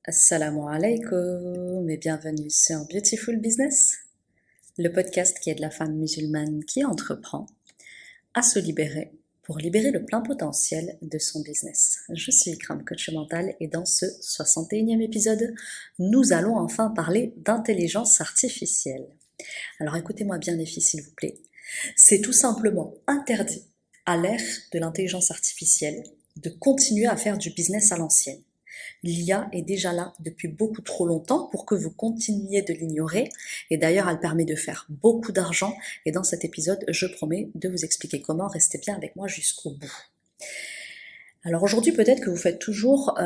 Assalamu alaikum et bienvenue sur Beautiful Business, le podcast qui aide la femme musulmane qui entreprend à se libérer pour libérer le plein potentiel de son business. Je suis Ikram, coach mental, et dans ce 61e épisode, nous allons enfin parler d'intelligence artificielle. Alors écoutez-moi bien les filles s'il vous plaît, c'est tout simplement interdit à l'ère de l'intelligence artificielle de continuer à faire du business à l'ancienne. L'IA est déjà là depuis beaucoup trop longtemps pour que vous continuiez de l'ignorer, et d'ailleurs elle permet de faire beaucoup d'argent, et dans cet épisode je promets de vous expliquer comment. Restez bien avec moi jusqu'au bout. Alors aujourd'hui, peut-être que vous faites toujours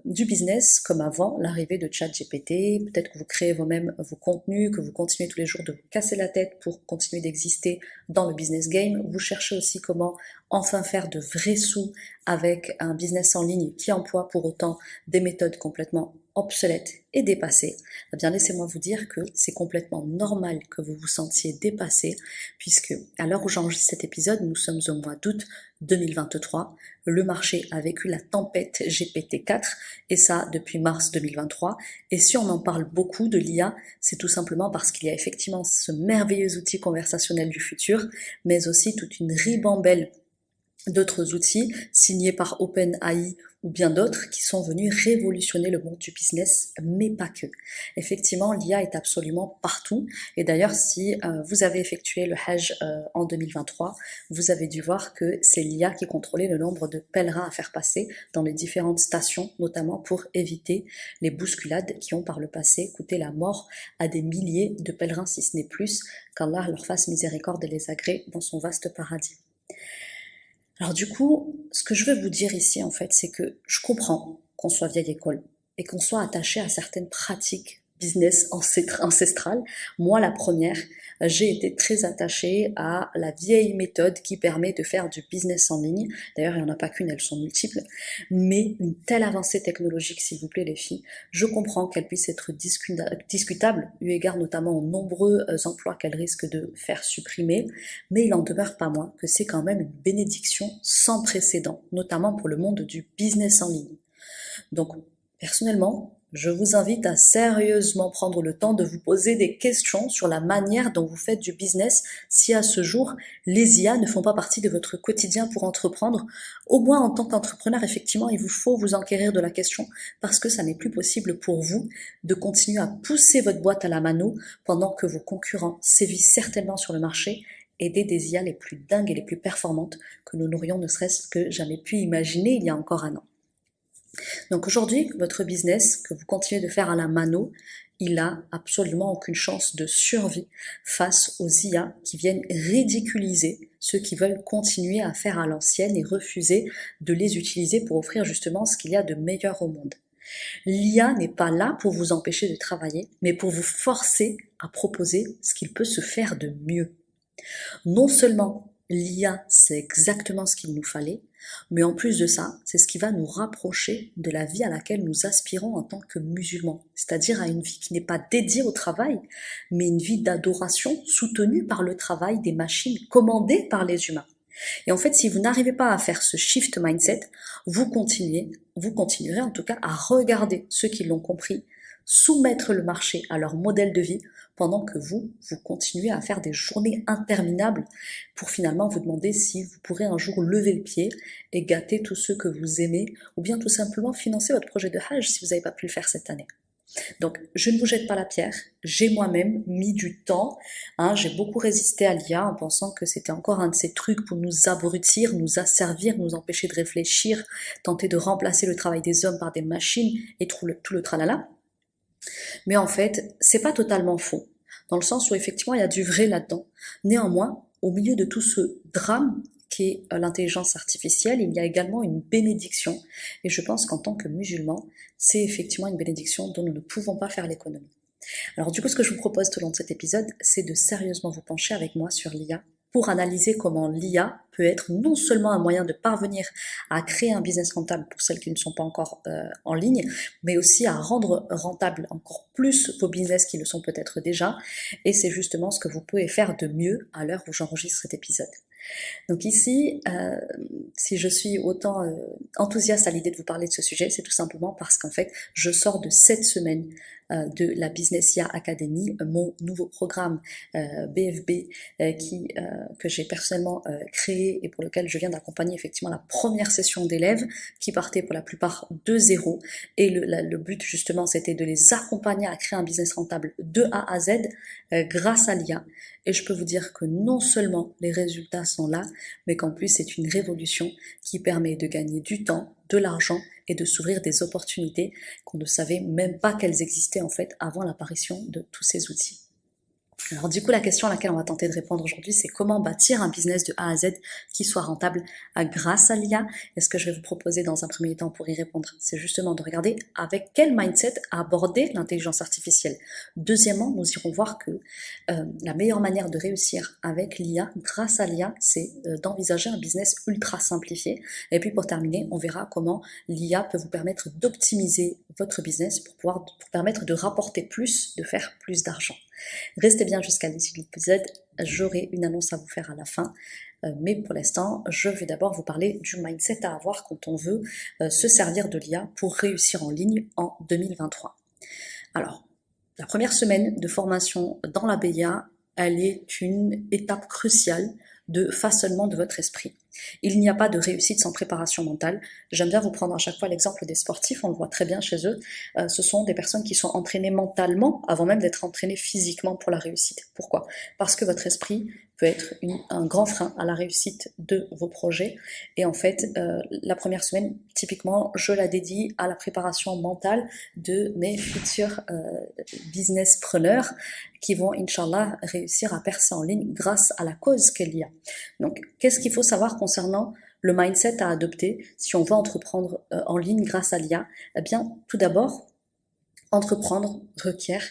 du business comme avant l'arrivée de ChatGPT, peut-être que vous créez vous-même vos contenus, que vous continuez tous les jours de vous casser la tête pour continuer d'exister dans le business game. Vous cherchez aussi comment enfin faire de vrais sous avec un business en ligne qui emploie pour autant des méthodes complètement obsolètes et dépassées. Eh bien, laissez-moi vous dire que c'est complètement normal que vous vous sentiez dépassé, puisque à l'heure où j'enregistre cet épisode, nous sommes au mois d'août 2023. Le marché a vécu la tempête GPT-4 et ça depuis mars 2023. Et si on en parle beaucoup de l'IA, c'est tout simplement parce qu'il y a effectivement ce merveilleux outil conversationnel du futur, mais aussi toute une ribambelle d'autres outils signés par OpenAI ou bien d'autres qui sont venus révolutionner le monde du business, mais pas que. Effectivement, l'IA est absolument partout. Et d'ailleurs, si vous avez effectué le Hajj en 2023, vous avez dû voir que c'est l'IA qui contrôlait le nombre de pèlerins à faire passer dans les différentes stations, notamment pour éviter les bousculades qui ont par le passé coûté la mort à des milliers de pèlerins, si ce n'est plus, qu'Allah leur fasse miséricorde et les agrée dans son vaste paradis. Alors du coup, ce que je veux vous dire ici, en fait, c'est que je comprends qu'on soit vieille école et qu'on soit attaché à certaines pratiques business ancestrales. Moi, la première, j'ai été très attachée à la vieille méthode qui permet de faire du business en ligne. D'ailleurs, il n'y en a pas qu'une, elles sont multiples. Mais une telle avancée technologique, s'il vous plaît les filles, je comprends qu'elle puisse être discutable, eu égard notamment aux nombreux emplois qu'elle risque de faire supprimer, mais il en demeure pas moins que c'est quand même une bénédiction sans précédent, notamment pour le monde du business en ligne. Donc, personnellement, je vous invite à sérieusement prendre le temps de vous poser des questions sur la manière dont vous faites du business si à ce jour, les IA ne font pas partie de votre quotidien pour entreprendre. Au moins, en tant qu'entrepreneur, effectivement, il vous faut vous enquérir de la question parce que ça n'est plus possible pour vous de continuer à pousser votre boîte à la mano pendant que vos concurrents sévissent certainement sur le marché et des IA les plus dingues et les plus performantes que nous n'aurions ne serait-ce que jamais pu imaginer il y a encore un an. Donc aujourd'hui, votre business que vous continuez de faire à la mano, il a absolument aucune chance de survie face aux IA qui viennent ridiculiser ceux qui veulent continuer à faire à l'ancienne et refuser de les utiliser pour offrir justement ce qu'il y a de meilleur au monde. L'IA n'est pas là pour vous empêcher de travailler, mais pour vous forcer à proposer ce qu'il peut se faire de mieux. Non seulement l'IA, c'est exactement ce qu'il nous fallait, mais en plus de ça, c'est ce qui va nous rapprocher de la vie à laquelle nous aspirons en tant que musulmans, c'est-à-dire à une vie qui n'est pas dédiée au travail, mais une vie d'adoration soutenue par le travail des machines commandées par les humains. Et en fait, si vous n'arrivez pas à faire ce shift mindset, vous continuerez en tout cas à regarder ceux qui l'ont compris, soumettre le marché à leur modèle de vie pendant que vous continuez à faire des journées interminables pour finalement vous demander si vous pourrez un jour lever le pied et gâter tous ceux que vous aimez ou bien tout simplement financer votre projet de Hajj si vous n'avez pas pu le faire cette année. Donc, je ne vous jette pas la pierre, j'ai moi-même mis du temps, j'ai beaucoup résisté à l'IA en pensant que c'était encore un de ces trucs pour nous abrutir, nous asservir, nous empêcher de réfléchir, tenter de remplacer le travail des hommes par des machines et tout le tralala. Mais en fait, c'est pas totalement faux, dans le sens où effectivement il y a du vrai là-dedans. Néanmoins, au milieu de tout ce drame qu'est l'intelligence artificielle, il y a également une bénédiction. Et je pense qu'en tant que musulmans, c'est effectivement une bénédiction dont nous ne pouvons pas faire l'économie. Alors du coup, ce que je vous propose tout au long de cet épisode, c'est de sérieusement vous pencher avec moi sur l'IA pour analyser comment l'IA peut être non seulement un moyen de parvenir à créer un business rentable pour celles qui ne sont pas encore en ligne, mais aussi à rendre rentable encore plus vos business qui le sont peut-être déjà. Et c'est justement ce que vous pouvez faire de mieux à l'heure où j'enregistre cet épisode. Donc ici, si je suis autant enthousiaste à l'idée de vous parler de ce sujet, c'est tout simplement parce qu'en fait, je sors de 7 semaines de la Business IA Academy, mon nouveau programme BFB que j'ai personnellement créé et pour lequel je viens d'accompagner effectivement la première session d'élèves qui partaient pour la plupart de zéro. Et le but justement, c'était de les accompagner à créer un business rentable de A à Z grâce à l'IA. Et je peux vous dire que non seulement les résultats sont là, mais qu'en plus c'est une révolution qui permet de gagner du temps, de l'argent et de s'ouvrir des opportunités qu'on ne savait même pas qu'elles existaient en fait avant l'apparition de tous ces outils. Alors du coup, la question à laquelle on va tenter de répondre aujourd'hui, c'est comment bâtir un business de A à Z qui soit rentable grâce à l'IA. Et ce que je vais vous proposer dans un premier temps pour y répondre, c'est justement de regarder avec quel mindset aborder l'intelligence artificielle. Deuxièmement, nous irons voir que la meilleure manière de réussir avec l'IA, grâce à l'IA, c'est d'envisager un business ultra simplifié. Et puis pour terminer, on verra comment l'IA peut vous permettre d'optimiser votre business pour permettre de rapporter plus, de faire plus d'argent. Restez bien jusqu'à l'issue de l'épisode, j'aurai une annonce à vous faire à la fin, mais pour l'instant, je vais d'abord vous parler du mindset à avoir quand on veut se servir de l'IA pour réussir en ligne en 2023. Alors, la première semaine de formation dans la BIA, elle est une étape cruciale de façonnement de votre esprit. Il n'y a pas de réussite sans préparation mentale. J'aime bien vous prendre à chaque fois l'exemple des sportifs, on le voit très bien chez eux. Ce sont des personnes qui sont entraînées mentalement avant même d'être entraînées physiquement pour la réussite. Pourquoi? Parce que votre esprit peut être un grand frein à la réussite de vos projets. Et en fait, la première semaine, typiquement, je la dédie à la préparation mentale de mes futurs businesspreneurs qui vont, Inch'Allah, réussir à percer en ligne grâce à la cause qu'elle y a. Donc, qu'est-ce qu'il faut savoir concernant le mindset à adopter si on veut entreprendre en ligne grâce à l'IA? Eh bien, tout d'abord, entreprendre requiert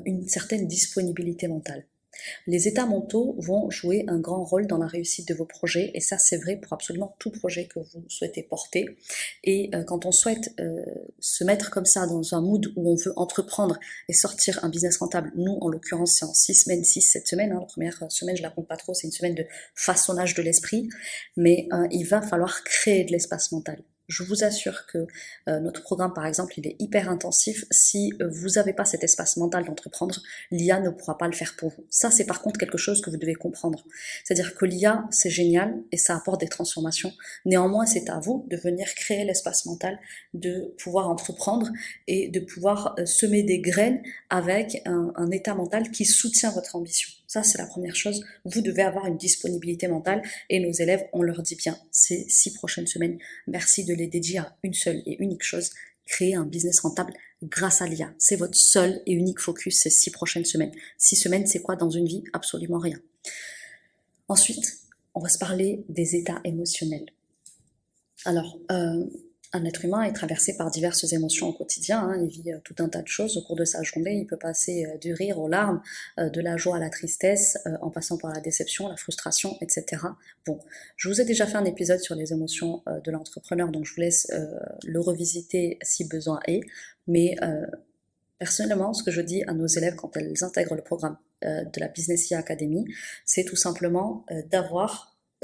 une certaine disponibilité mentale. Les états mentaux vont jouer un grand rôle dans la réussite de vos projets et ça c'est vrai pour absolument tout projet que vous souhaitez porter. Et quand on souhaite se mettre comme ça dans un mood où on veut entreprendre et sortir un business rentable, nous en l'occurrence c'est en 7 semaines, la première semaine je la compte pas trop, c'est une semaine de façonnage de l'esprit, mais il va falloir créer de l'espace mental. Je vous assure que notre programme, par exemple, il est hyper intensif. Si vous n'avez pas cet espace mental d'entreprendre, l'IA ne pourra pas le faire pour vous. Ça, c'est par contre quelque chose que vous devez comprendre. C'est-à-dire que l'IA, c'est génial et ça apporte des transformations. Néanmoins, c'est à vous de venir créer l'espace mental, de pouvoir entreprendre et de pouvoir semer des graines avec un état mental qui soutient votre ambition. Ça, c'est la première chose. Vous devez avoir une disponibilité mentale et nos élèves, on leur dit bien, ces 6 prochaines semaines, merci de les dédier à une seule et unique chose, créer un business rentable grâce à l'IA. C'est votre seul et unique focus ces 6 prochaines semaines. 6 semaines, c'est quoi dans une vie? Absolument rien. Ensuite, on va se parler des états émotionnels. Alors, un être humain est traversé par diverses émotions au quotidien, il vit tout un tas de choses au cours de sa journée, il peut passer du rire aux larmes, de la joie à la tristesse, en passant par la déception, la frustration, etc. Bon, je vous ai déjà fait un épisode sur les émotions de l'entrepreneur, donc je vous laisse le revisiter si besoin est, mais personnellement, ce que je dis à nos élèves quand elles intègrent le programme de la Business IA Academy, c'est tout simplement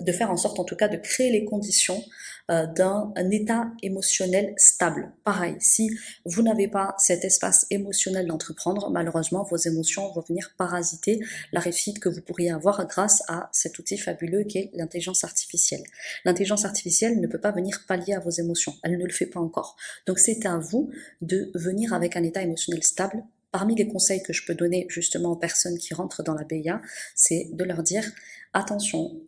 de faire en sorte en tout cas de créer les conditions d'un état émotionnel stable. Pareil, si vous n'avez pas cet espace émotionnel d'entreprendre, malheureusement vos émotions vont venir parasiter la réussite que vous pourriez avoir grâce à cet outil fabuleux qui est l'intelligence artificielle. L'intelligence artificielle ne peut pas venir pallier à vos émotions, elle ne le fait pas encore. Donc c'est à vous de venir avec un état émotionnel stable. Parmi les conseils que je peux donner justement aux personnes qui rentrent dans la BIA, c'est de leur dire attention,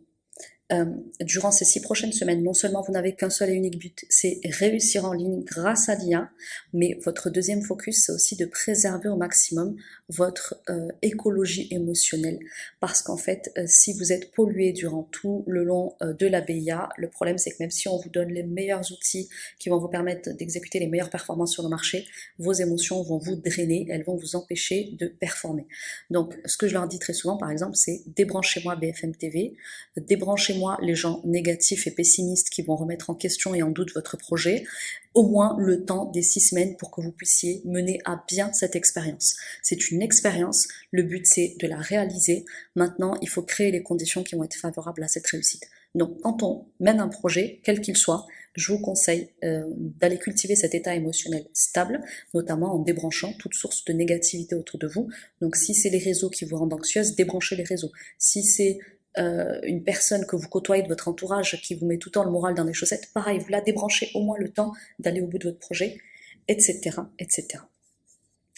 durant ces 6 prochaines semaines, non seulement vous n'avez qu'un seul et unique but, c'est réussir en ligne grâce à l'IA, mais votre deuxième focus, c'est aussi de préserver au maximum votre écologie émotionnelle. Parce qu'en fait, si vous êtes pollué durant tout le long de la BIA, le problème c'est que même si on vous donne les meilleurs outils qui vont vous permettre d'exécuter les meilleures performances sur le marché, vos émotions vont vous drainer, elles vont vous empêcher de performer. Donc, ce que je leur dis très souvent, par exemple, c'est débranchez-moi BFM TV, débranchez lâchez-moi les gens négatifs et pessimistes qui vont remettre en question et en doute votre projet, au moins le temps des 6 semaines pour que vous puissiez mener à bien cette expérience. C'est une expérience, le but c'est de la réaliser. Maintenant, il faut créer les conditions qui vont être favorables à cette réussite. Donc, quand on mène un projet, quel qu'il soit, je vous conseille d'aller cultiver cet état émotionnel stable, notamment en débranchant toute source de négativité autour de vous. Donc, si c'est les réseaux qui vous rendent anxieuse, débranchez les réseaux. Si c'est une personne que vous côtoyez de votre entourage qui vous met tout le temps le moral dans les chaussettes, pareil, vous la débranchez au moins le temps d'aller au bout de votre projet, etc., etc.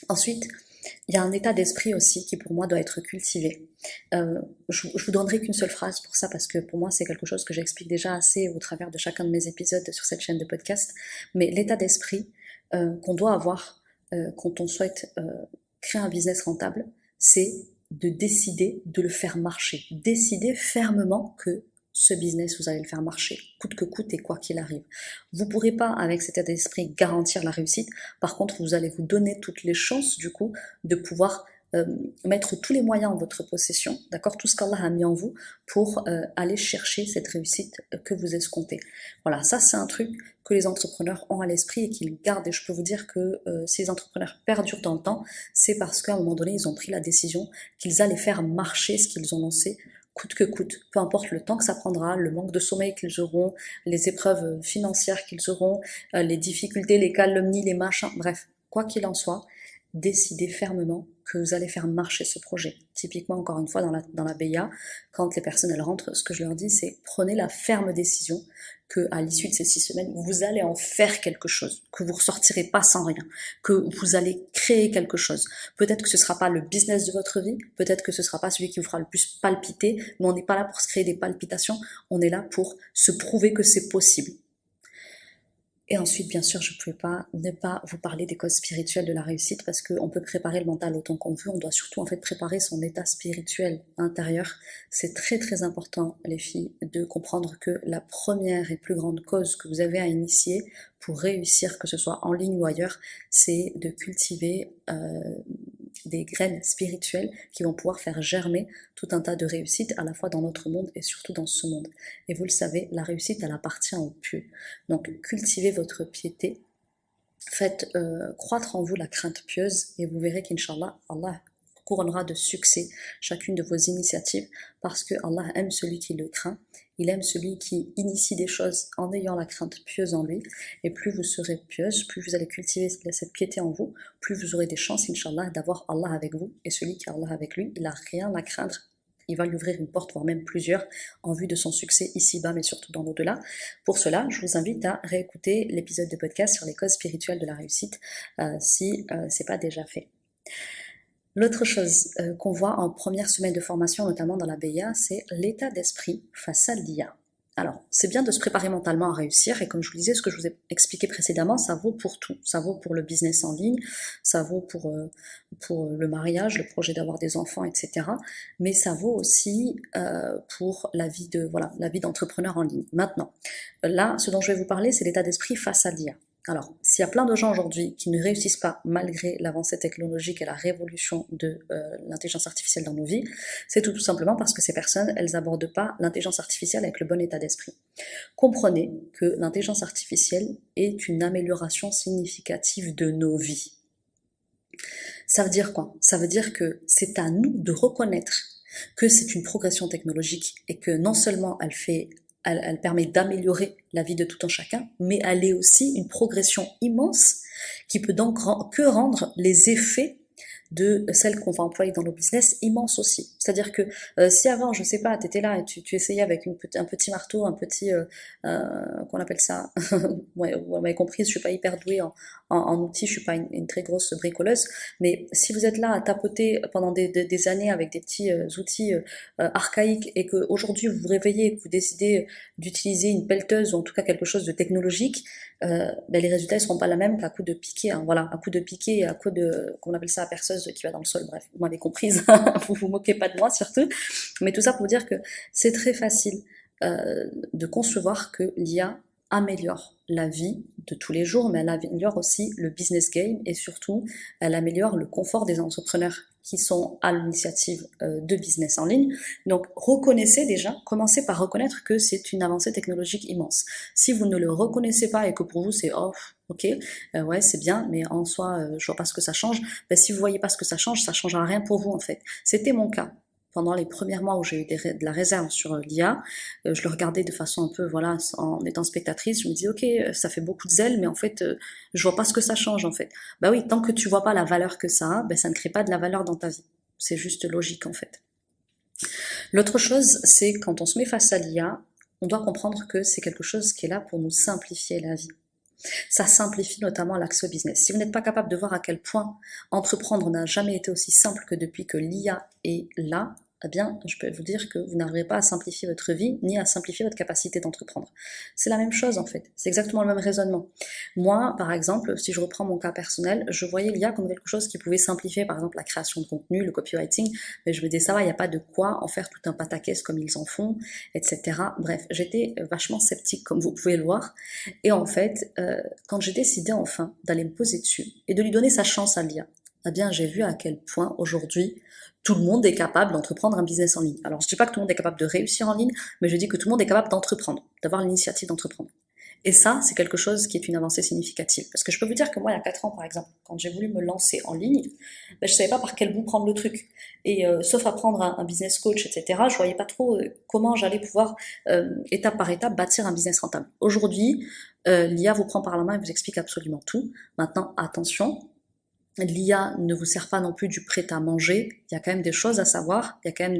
Ensuite, il y a un état d'esprit aussi qui pour moi doit être cultivé. Je vous donnerai qu'une seule phrase pour ça parce que pour moi c'est quelque chose que j'explique déjà assez au travers de chacun de mes épisodes sur cette chaîne de podcast, mais l'état d'esprit qu'on doit avoir quand on souhaite créer un business rentable, c'est de décider de le faire marcher. Décider fermement que ce business, vous allez le faire marcher, coûte que coûte et quoi qu'il arrive. Vous ne pourrez pas, avec cet état d'esprit, garantir la réussite. Par contre, vous allez vous donner toutes les chances, du coup, de pouvoir mettre tous les moyens en votre possession, d'accord, tout ce qu'Allah a mis en vous pour aller chercher cette réussite que vous escomptez. Voilà, ça c'est un truc que les entrepreneurs ont à l'esprit et qu'ils gardent. Et je peux vous dire que si les entrepreneurs perdurent dans le temps, c'est parce qu'à un moment donné, ils ont pris la décision qu'ils allaient faire marcher ce qu'ils ont lancé, coûte que coûte, peu importe le temps que ça prendra, le manque de sommeil qu'ils auront, les épreuves financières qu'ils auront, les difficultés, les calomnies, les machins, bref, quoi qu'il en soit, décidez fermement que vous allez faire marcher ce projet. Typiquement, encore une fois, dans la BIA, quand les personnes elles rentrent, ce que je leur dis, c'est prenez la ferme décision que à l'issue de ces 6 semaines, vous allez en faire quelque chose, que vous ne ressortirez pas sans rien, que vous allez créer quelque chose. Peut-être que ce ne sera pas le business de votre vie, peut-être que ce ne sera pas celui qui vous fera le plus palpiter, mais on n'est pas là pour se créer des palpitations, on est là pour se prouver que c'est possible. Et ensuite, bien sûr, je ne pouvais pas ne pas vous parler des causes spirituelles de la réussite parce qu'on peut préparer le mental autant qu'on veut, on doit surtout en fait préparer son état spirituel intérieur. C'est très très important, les filles, de comprendre que la première et plus grande cause que vous avez à initier pour réussir, que ce soit en ligne ou ailleurs, c'est de cultiver des graines spirituelles qui vont pouvoir faire germer tout un tas de réussites à la fois dans notre monde et surtout dans ce monde. Et vous le savez, la réussite, elle appartient aux pieux. Donc cultivez votre piété, faites croître en vous la crainte pieuse et vous verrez qu'Inch'Allah, Allah couronnera de succès chacune de vos initiatives parce que Allah aime celui qui le craint, il aime celui qui initie des choses en ayant la crainte pieuse en lui, et plus vous serez pieuse, plus vous allez cultiver cette piété en vous, plus vous aurez des chances, Inch'Allah, d'avoir Allah avec vous, et celui qui a Allah avec lui, il n'a rien à craindre, il va lui ouvrir une porte, voire même plusieurs, en vue de son succès ici-bas, mais surtout dans l'au-delà. Pour cela, je vous invite à réécouter l'épisode de podcast sur les causes spirituelles de la réussite, si ce n'est pas déjà fait. L'autre chose qu'on voit en première semaine de formation, notamment dans la BIA, c'est l'état d'esprit face à l'IA. Alors, c'est bien de se préparer mentalement à réussir, et comme je vous disais, ce que je vous ai expliqué précédemment, ça vaut pour tout. Ça vaut pour le business en ligne, ça vaut pour le mariage, le projet d'avoir des enfants, etc. Mais ça vaut aussi pour la vie d'entrepreneur en ligne. Maintenant, là, ce dont je vais vous parler, c'est l'état d'esprit face à l'IA. Alors, s'il y a plein de gens aujourd'hui qui ne réussissent pas malgré l'avancée technologique et la révolution de l'intelligence artificielle dans nos vies, c'est tout simplement parce que ces personnes, elles n'abordent pas l'intelligence artificielle avec le bon état d'esprit. Comprenez que l'intelligence artificielle est une amélioration significative de nos vies. Ça veut dire quoi? Ça veut dire que c'est à nous de reconnaître que c'est une progression technologique et que non seulement elle permet d'améliorer la vie de tout un chacun, mais elle est aussi une progression immense qui peut donc que rendre les effets de celles qu'on va employer dans nos business immenses aussi. C'est-à-dire que si avant, je sais pas, tu étais là et tu essayais avec un petit marteau, un petit, qu'on appelle ça, ouais, vous m'avez compris, je suis pas hyper douée en outils, je suis pas une très grosse bricoleuse, mais si vous êtes là à tapoter pendant des années avec des petits outils archaïques et qu'aujourd'hui vous vous réveillez et que vous décidez d'utiliser une pelleteuse ou en tout cas quelque chose de technologique, les résultats ne seront pas les mêmes qu'à coup de piqué, hein, voilà, à coup de piqué et à coup de, qu'on appelle ça, la perceuse qui va dans le sol, bref, vous m'avez comprise, vous vous moquez pas de moi surtout, mais tout ça pour vous dire que c'est très facile de concevoir que l'IA améliore la vie de tous les jours, mais elle améliore aussi le business game et surtout, elle améliore le confort des entrepreneurs qui sont à l'initiative de business en ligne. Donc, reconnaissez déjà, commencez par reconnaître que c'est une avancée technologique immense. Si vous ne le reconnaissez pas et que pour vous c'est « oh, ok, ouais, c'est bien, mais en soi, je vois pas ce que ça change », ben, si vous voyez pas ce que ça changera rien pour vous en fait. C'était mon cas. Pendant les premiers mois où j'ai eu de la réserve sur l'IA, je le regardais de façon un peu, voilà, en étant spectatrice, je me dis, ok, ça fait beaucoup de zèle, mais en fait, je vois pas ce que ça change, en fait. Bah oui, tant que tu vois pas la valeur que ça a, ben ça ne crée pas de la valeur dans ta vie. C'est juste logique, en fait. L'autre chose, c'est quand on se met face à l'IA, on doit comprendre que c'est quelque chose qui est là pour nous simplifier la vie. Ça simplifie notamment l'accès au business. Si vous n'êtes pas capable de voir à quel point entreprendre n'a jamais été aussi simple que depuis que l'IA est là, eh bien, je peux vous dire que vous n'arriverez pas à simplifier votre vie, ni à simplifier votre capacité d'entreprendre. C'est la même chose en fait, c'est exactement le même raisonnement. Moi, par exemple, si je reprends mon cas personnel, je voyais l'IA comme quelque chose qui pouvait simplifier, par exemple, la création de contenu, le copywriting, mais je me disais ça va, il n'y a pas de quoi en faire tout un pataquès comme ils en font, etc. Bref, j'étais vachement sceptique, comme vous pouvez le voir, et en fait, quand j'ai décidé enfin d'aller me poser dessus et de lui donner sa chance à l'IA, eh bien, j'ai vu à quel point aujourd'hui, tout le monde est capable d'entreprendre un business en ligne. Alors, je ne dis pas que tout le monde est capable de réussir en ligne, mais je dis que tout le monde est capable d'entreprendre, d'avoir l'initiative d'entreprendre. Et ça, c'est quelque chose qui est une avancée significative. Parce que je peux vous dire que moi, il y a 4 ans, par exemple, quand j'ai voulu me lancer en ligne, ben, je savais pas par quel bout prendre le truc. Et sauf apprendre un business coach, etc., je voyais pas trop comment j'allais pouvoir, étape par étape, bâtir un business rentable. Aujourd'hui, l'IA vous prend par la main et vous explique absolument tout. Maintenant, attention, l'IA ne vous sert pas non plus du prêt à manger. Il y a quand même des choses à savoir. Il y a quand même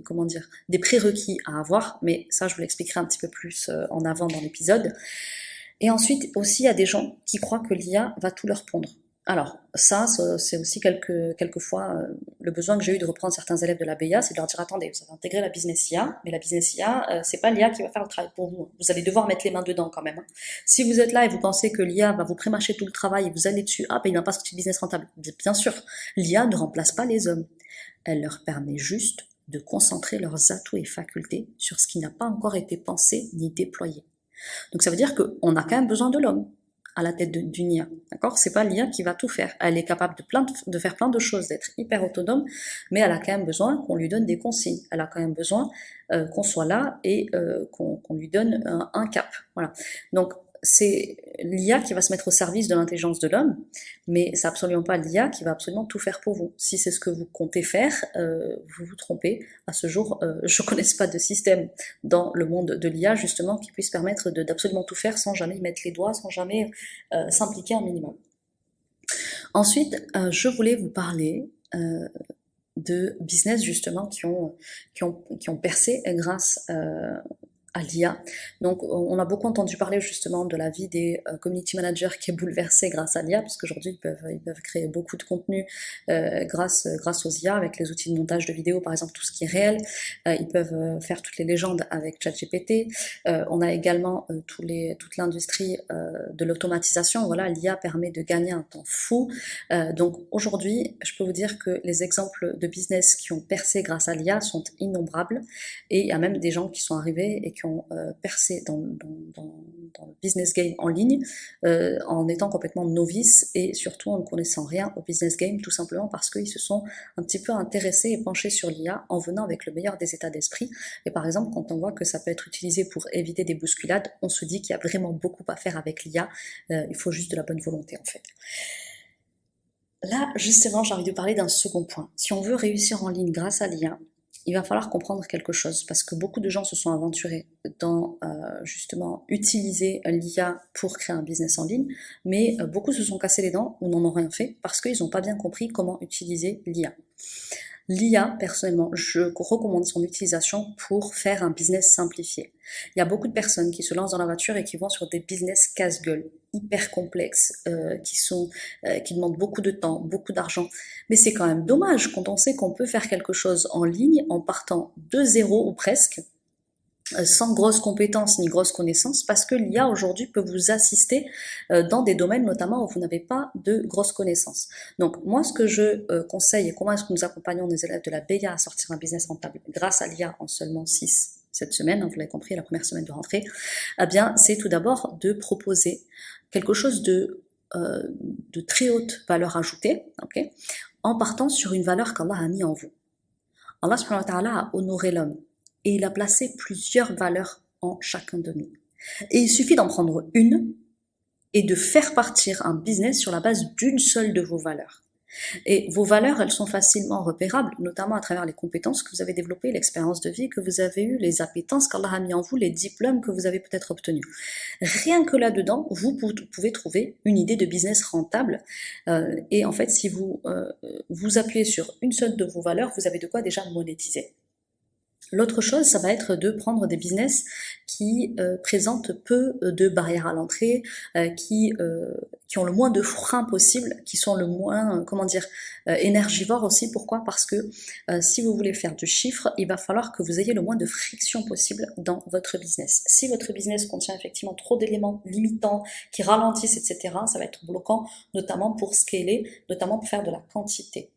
comment dire, des prérequis à avoir. Mais ça, je vous l'expliquerai un petit peu plus en avant dans l'épisode. Et ensuite, aussi, il y a des gens qui croient que l'IA va tout leur pondre. Alors, ça, c'est aussi quelquefois le besoin que j'ai eu de reprendre certains élèves de la BIA, c'est de leur dire, attendez, vous avez intégré la business IA, mais la business IA, c'est pas l'IA qui va faire le travail pour vous. Vous allez devoir mettre les mains dedans quand même. Si vous êtes là et vous pensez que l'IA va vous prémâcher tout le travail et vous allez dessus, ah, ben il n'a pas sorti de business rentable. Bien sûr, l'IA ne remplace pas les hommes. Elle leur permet juste de concentrer leurs atouts et facultés sur ce qui n'a pas encore été pensé ni déployé. Donc ça veut dire qu'on a quand même besoin de l'homme à la tête d'une IA, d'accord? C'est pas l'IA qui va tout faire. Elle est capable de faire plein de choses, d'être hyper autonome, mais elle a quand même besoin qu'on lui donne des consignes. Elle a quand même besoin qu'on soit là et qu'on lui donne un cap. Voilà. Donc c'est l'IA qui va se mettre au service de l'intelligence de l'homme, mais c'est absolument pas l'IA qui va absolument tout faire pour vous. Si c'est ce que vous comptez faire, vous vous trompez. À ce jour, je ne connais pas de système dans le monde de l'IA justement qui puisse permettre d'absolument tout faire sans jamais y mettre les doigts, sans jamais s'impliquer un minimum. Ensuite, je voulais vous parler de business justement qui ont percé grâce à l'IA. Donc, on a beaucoup entendu parler justement de la vie des community managers qui est bouleversée grâce à l'IA, parce qu'aujourd'hui, ils peuvent créer beaucoup de contenu grâce aux IA, avec les outils de montage de vidéos, par exemple, tout ce qui est réel. Ils peuvent faire toutes les légendes avec ChatGPT. On a également toute l'industrie de l'automatisation. Voilà, l'IA permet de gagner un temps fou. Donc, aujourd'hui, je peux vous dire que les exemples de business qui ont percé grâce à l'IA sont innombrables. Et il y a même des gens qui sont arrivés et qui ont percé dans le business game en ligne en étant complètement novices et surtout en ne connaissant rien au business game, tout simplement parce qu'ils se sont un petit peu intéressés et penchés sur l'IA en venant avec le meilleur des états d'esprit. Et par exemple, quand on voit que ça peut être utilisé pour éviter des bousculades, on se dit qu'il y a vraiment beaucoup à faire avec l'IA. Il faut juste de la bonne volonté en fait. Là, justement, j'ai envie de parler d'un second point. Si on veut réussir en ligne grâce à l'IA, il va falloir comprendre quelque chose, parce que beaucoup de gens se sont aventurés dans justement utiliser l'IA pour créer un business en ligne, mais beaucoup se sont cassés les dents ou n'en ont rien fait parce qu'ils n'ont pas bien compris comment utiliser l'IA. L'IA, personnellement, je recommande son utilisation pour faire un business simplifié. Il y a beaucoup de personnes qui se lancent dans la voiture et qui vont sur des business casse-gueule, hyper complexes, qui demandent beaucoup de temps, beaucoup d'argent. Mais c'est quand même dommage quand on sait qu'on peut faire quelque chose en ligne en partant de zéro ou presque, sans grosses compétences ni grosses connaissances, parce que l'IA aujourd'hui peut vous assister dans des domaines notamment où vous n'avez pas de grosses connaissances. Donc moi ce que je conseille et comment est-ce que nous accompagnons nos élèves de la BIA à sortir un business rentable grâce à l'IA en seulement 6 cette semaine, hein, vous l'avez compris, la première semaine de rentrée, eh bien, c'est tout d'abord de proposer quelque chose de très haute valeur ajoutée, okay, en partant sur une valeur qu'Allah a mis en vous. Allah subhanahu wa ta'ala a honoré l'homme et il a placé plusieurs valeurs en chacun de nous. Et il suffit d'en prendre une et de faire partir un business sur la base d'une seule de vos valeurs. Et vos valeurs, elles sont facilement repérables, notamment à travers les compétences que vous avez développées, l'expérience de vie que vous avez eue, les appétences qu'Allah a mis en vous, les diplômes que vous avez peut-être obtenus. Rien que là-dedans, vous pouvez trouver une idée de business rentable. Et en fait, si vous vous appuyez sur une seule de vos valeurs, vous avez de quoi déjà monétiser. L'autre chose, ça va être de prendre des business qui présentent peu de barrières à l'entrée, qui ont le moins de freins possible, qui sont le moins, énergivores aussi. Pourquoi? Parce que si vous voulez faire du chiffre, il va falloir que vous ayez le moins de friction possible dans votre business. Si votre business contient effectivement trop d'éléments limitants, qui ralentissent, etc., ça va être bloquant, notamment pour scaler, notamment pour faire de la quantité.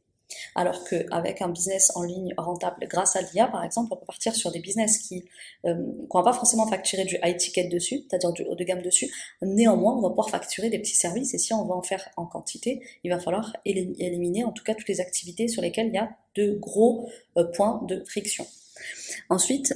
Alors qu'avec un business en ligne rentable grâce à l'IA, par exemple, on peut partir sur des business qui qu'on va pas forcément facturer du high ticket dessus, c'est-à-dire du haut de gamme dessus. Néanmoins, on va pouvoir facturer des petits services et si on va en faire en quantité, il va falloir éliminer en tout cas toutes les activités sur lesquelles il y a de gros points de friction. Ensuite,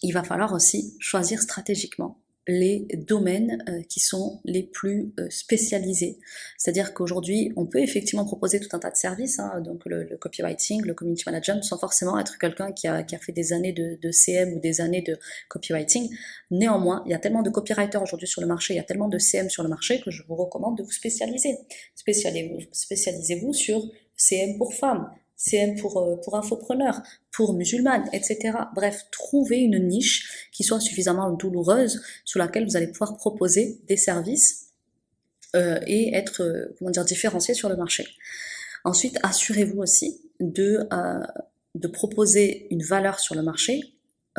il va falloir aussi choisir stratégiquement les domaines qui sont les plus spécialisés. C'est-à-dire qu'aujourd'hui, on peut effectivement proposer tout un tas de services, hein, donc le copywriting, le community management, sans forcément être quelqu'un qui a fait des années de CM ou des années de copywriting. Néanmoins, il y a tellement de copywriters aujourd'hui sur le marché, il y a tellement de CM sur le marché que je vous recommande de vous spécialiser. Spécialisez-vous sur CM pour femmes, CM pour infopreneurs, pour musulmanes, etc. Bref, trouvez une niche qui soit suffisamment douloureuse sur laquelle vous allez pouvoir proposer des services et être différencié sur le marché. Ensuite, assurez-vous aussi de proposer une valeur sur le marché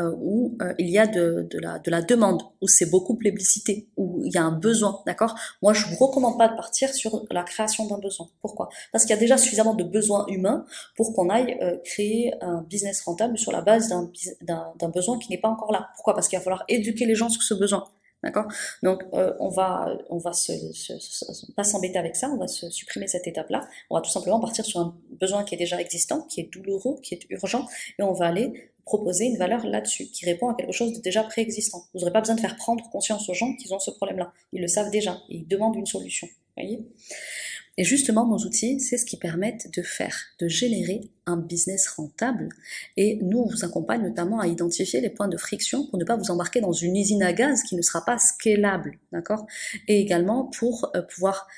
où il y a de la demande, où c'est beaucoup plébiscité, où il y a un besoin, d'accord? Moi, je vous recommande pas de partir sur la création d'un besoin. Pourquoi? Parce qu'il y a déjà suffisamment de besoins humains pour qu'on aille créer un business rentable sur la base d'un besoin qui n'est pas encore là. Pourquoi? Parce qu'il va falloir éduquer les gens sur ce besoin. D'accord? Donc, on va pas s'embêter avec ça, on va se supprimer cette étape-là. On va tout simplement partir sur un besoin qui est déjà existant, qui est douloureux, qui est urgent, et on va aller proposer une valeur là-dessus, qui répond à quelque chose de déjà préexistant. Vous n'aurez pas besoin de faire prendre conscience aux gens qu'ils ont ce problème-là. Ils le savent déjà, et ils demandent une solution. Voyez? Et justement, nos outils, c'est ce qui permettent de générer un business rentable. Et nous, on vous accompagne notamment à identifier les points de friction pour ne pas vous embarquer dans une usine à gaz qui ne sera pas scalable, d'accord? Et également pour pouvoir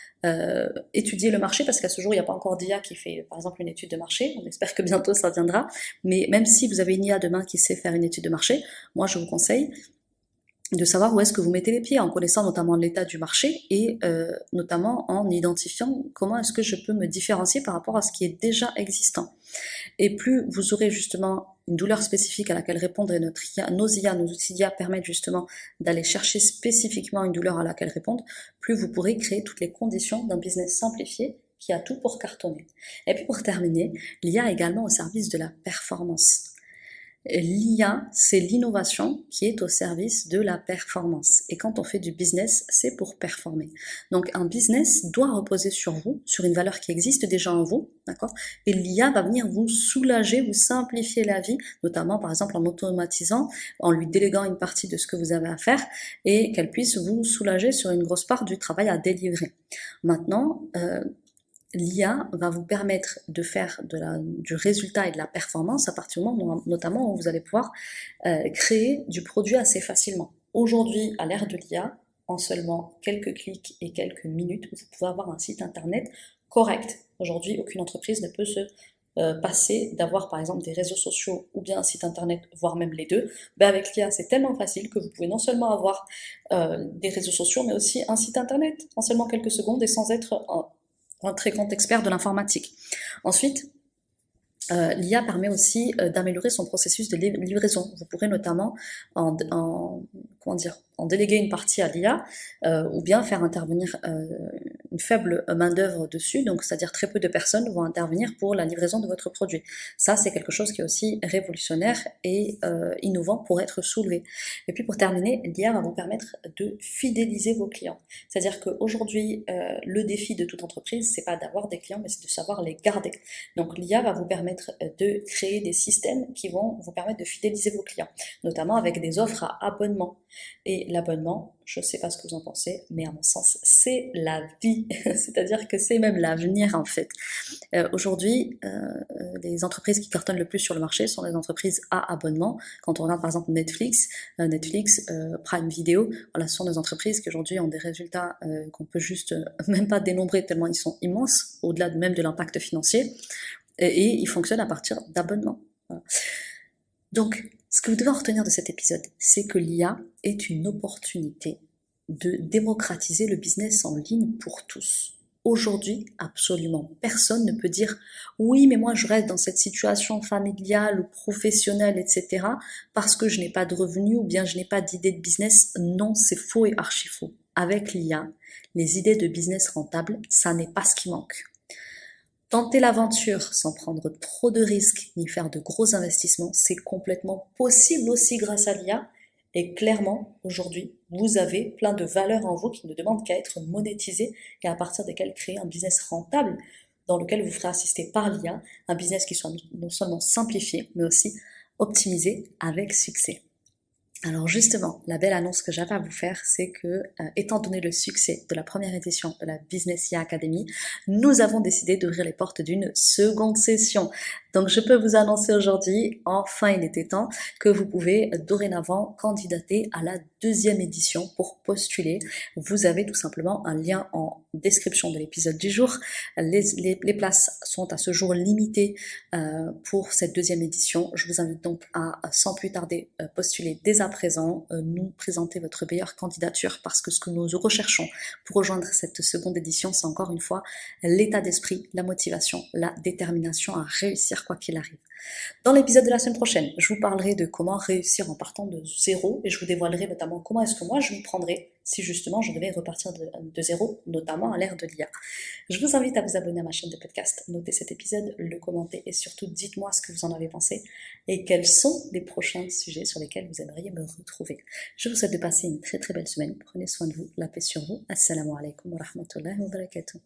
étudier le marché, parce qu'à ce jour, il n'y a pas encore d'IA qui fait, par exemple, une étude de marché. On espère que bientôt ça viendra. Mais même si vous avez une IA demain qui sait faire une étude de marché, moi, je vous conseille de savoir où est-ce que vous mettez les pieds, en connaissant notamment l'état du marché et notamment en identifiant comment est-ce que je peux me différencier par rapport à ce qui est déjà existant. Et plus vous aurez justement une douleur spécifique à laquelle répondre, et nos outils d'IA permettent justement d'aller chercher spécifiquement une douleur à laquelle répondre, plus vous pourrez créer toutes les conditions d'un business simplifié qui a tout pour cartonner. Et puis pour terminer, l'IA également au service de la performance. L'IA, c'est l'innovation qui est au service de la performance. Et quand on fait du business, c'est pour performer. Donc un business doit reposer sur vous, sur une valeur qui existe déjà en vous, d'accord? Et l'IA va venir vous soulager, vous simplifier la vie, notamment par exemple en automatisant, en lui déléguant une partie de ce que vous avez à faire et qu'elle puisse vous soulager sur une grosse part du travail à délivrer. Maintenant, l'IA va vous permettre de faire du résultat et de la performance à partir du moment notamment où vous allez pouvoir créer du produit assez facilement. Aujourd'hui, à l'ère de l'IA, en seulement quelques clics et quelques minutes, vous pouvez avoir un site internet correct. Aujourd'hui, aucune entreprise ne peut se passer d'avoir par exemple des réseaux sociaux ou bien un site internet, voire même les deux. Ben avec l'IA, c'est tellement facile que vous pouvez non seulement avoir des réseaux sociaux, mais aussi un site internet en seulement quelques secondes et sans être un très grand expert de l'informatique. Ensuite, l'IA permet aussi d'améliorer son processus de livraison. Vous pourrez notamment en déléguer une partie à l'IA ou bien faire intervenir une faible main-d'œuvre dessus, donc c'est-à-dire très peu de personnes vont intervenir pour la livraison de votre produit. Ça, c'est quelque chose qui est aussi révolutionnaire et innovant pour être soulevé. Et puis pour terminer, l'IA va vous permettre de fidéliser vos clients. C'est-à-dire qu'aujourd'hui, le défi de toute entreprise, c'est pas d'avoir des clients, mais c'est de savoir les garder. Donc l'IA va vous permettre de créer des systèmes qui vont vous permettre de fidéliser vos clients, notamment avec des offres à abonnement. Et l'abonnement, je ne sais pas ce que vous en pensez, mais à mon sens, c'est la vie. C'est-à-dire que c'est même l'avenir en fait. Aujourd'hui, les entreprises qui cartonnent le plus sur le marché sont les entreprises à abonnement. Quand on regarde par exemple Netflix, Prime Video, voilà, ce sont des entreprises qui aujourd'hui ont des résultats qu'on peut juste même pas dénombrer tellement ils sont immenses, au-delà même de l'impact financier, et ils fonctionnent à partir d'abonnements. Voilà. Donc, ce que vous devez retenir de cet épisode, c'est que l'IA est une opportunité de démocratiser le business en ligne pour tous. Aujourd'hui, absolument personne ne peut dire « oui, mais moi je reste dans cette situation familiale ou professionnelle, etc. parce que je n'ai pas de revenus ou bien je n'ai pas d'idée de business ». Non, c'est faux et archi faux. Avec l'IA, les idées de business rentables, ça n'est pas ce qui manque. Tenter l'aventure sans prendre trop de risques ni faire de gros investissements, c'est complètement possible aussi grâce à l'IA. Et clairement, aujourd'hui, vous avez plein de valeurs en vous qui ne demandent qu'à être monétisées et à partir desquelles créer un business rentable dans lequel vous ferez assister par l'IA, un business qui soit non seulement simplifié, mais aussi optimisé avec succès. Alors justement, la belle annonce que j'avais à vous faire, c'est que, étant donné le succès de la première édition de la Business IA Academy, nous avons décidé d'ouvrir les portes d'une seconde session. Donc je peux vous annoncer aujourd'hui, enfin il était temps, que vous pouvez dorénavant candidater à la deuxième édition pour postuler. Vous avez tout simplement un lien en description de l'épisode du jour. Les places sont à ce jour limitées pour cette deuxième édition. Je vous invite donc à, sans plus tarder, postuler dès à présent, nous présenter votre meilleure candidature parce que ce que nous recherchons pour rejoindre cette seconde édition, c'est encore une fois l'état d'esprit, la motivation, la détermination à réussir quoi qu'il arrive. Dans l'épisode de la semaine prochaine, je vous parlerai de comment réussir en partant de zéro et je vous dévoilerai notamment comment est-ce que moi je m'y prendrais si justement je devais repartir de zéro, notamment à l'ère de l'IA. Je vous invite à vous abonner à ma chaîne de podcast, notez cet épisode, le commenter et surtout dites-moi ce que vous en avez pensé et quels sont les prochains sujets sur lesquels vous aimeriez me retrouver. Je vous souhaite de passer une très très belle semaine. Prenez soin de vous, la paix sur vous. Assalamu alaikum wa rahmatullahi wa barakatuh.